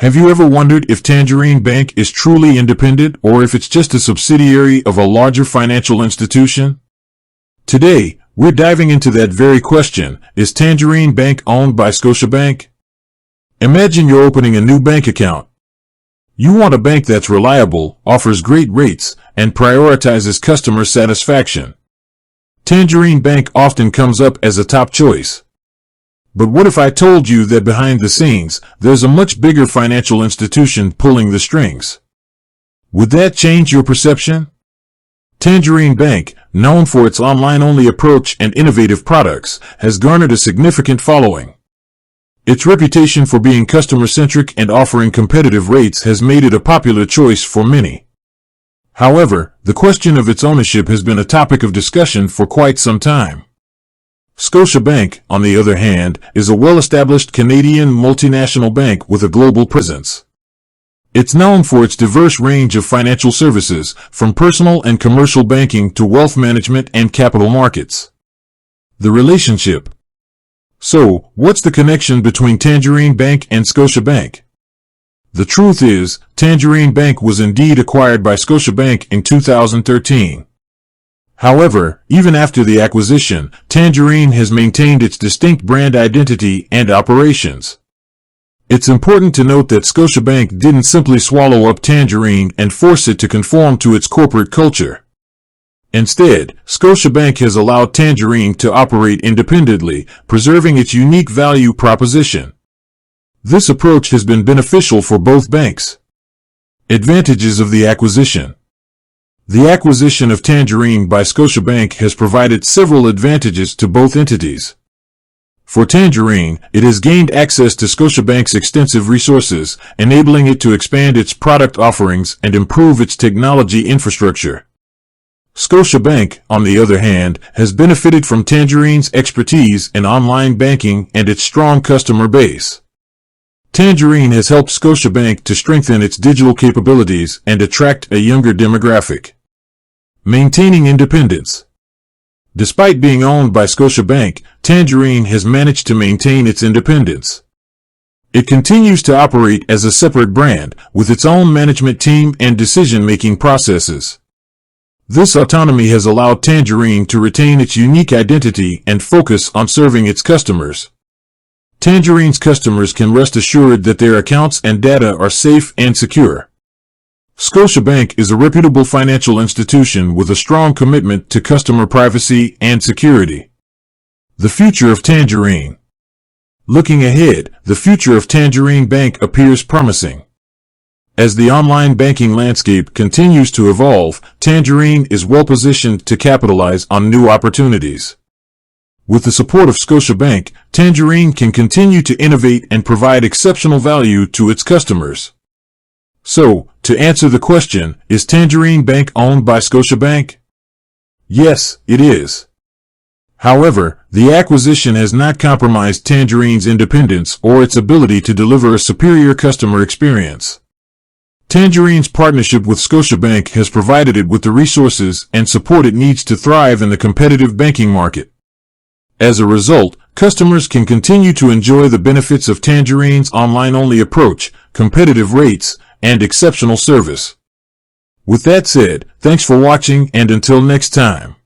Have you ever wondered if Tangerine Bank is truly independent or if it's just a subsidiary of a larger financial institution? Today, we're diving into that very question. Is Tangerine Bank owned by Scotiabank? Imagine you're opening a new bank account. You want a bank that's reliable, offers great rates, and prioritizes customer satisfaction. Tangerine Bank often comes up as a top choice. But what if I told you that behind the scenes, there's a much bigger financial institution pulling the strings? Would that change your perception? Tangerine Bank, known for its online-only approach and innovative products, has garnered a significant following. Its reputation for being customer-centric and offering competitive rates has made it a popular choice for many. However, the question of its ownership has been a topic of discussion for quite some time. Scotiabank, on the other hand, is a well-established Canadian multinational bank with a global presence. It's known for its diverse range of financial services, from personal and commercial banking to wealth management and capital markets. The relationship. So, what's the connection between Tangerine Bank and Scotiabank? The truth is, Tangerine Bank was indeed acquired by Scotiabank in 2013. However, even after the acquisition, Tangerine has maintained its distinct brand identity and operations. It's important to note that Scotiabank didn't simply swallow up Tangerine and force it to conform to its corporate culture. Instead, Scotiabank has allowed Tangerine to operate independently, preserving its unique value proposition. This approach has been beneficial for both banks. Advantages of the acquisition. The acquisition of Tangerine by Scotiabank has provided several advantages to both entities. For Tangerine, it has gained access to Scotiabank's extensive resources, enabling it to expand its product offerings and improve its technology infrastructure. Scotiabank, on the other hand, has benefited from Tangerine's expertise in online banking and its strong customer base. Tangerine has helped Scotiabank to strengthen its digital capabilities and attract a younger demographic. Maintaining independence. Despite being owned by Scotiabank, Tangerine has managed to maintain its independence. It continues to operate as a separate brand, with its own management team and decision-making processes. This autonomy has allowed Tangerine to retain its unique identity and focus on serving its customers. Tangerine's customers can rest assured that their accounts and data are safe and secure. Scotiabank is a reputable financial institution with a strong commitment to customer privacy and security. The future of Tangerine. Looking ahead, the future of Tangerine Bank appears promising. As the online banking landscape continues to evolve, Tangerine is well positioned to capitalize on new opportunities. With the support of Scotiabank, Tangerine can continue to innovate and provide exceptional value to its customers. So, to answer the question, is Tangerine Bank owned by Scotiabank? Yes, it is. However, the acquisition has not compromised Tangerine's independence or its ability to deliver a superior customer experience. Tangerine's partnership with Scotiabank has provided it with the resources and support it needs to thrive in the competitive banking market. As a result, customers can continue to enjoy the benefits of Tangerine's online-only approach, competitive rates, and exceptional service. With that said, thanks for watching and until next time.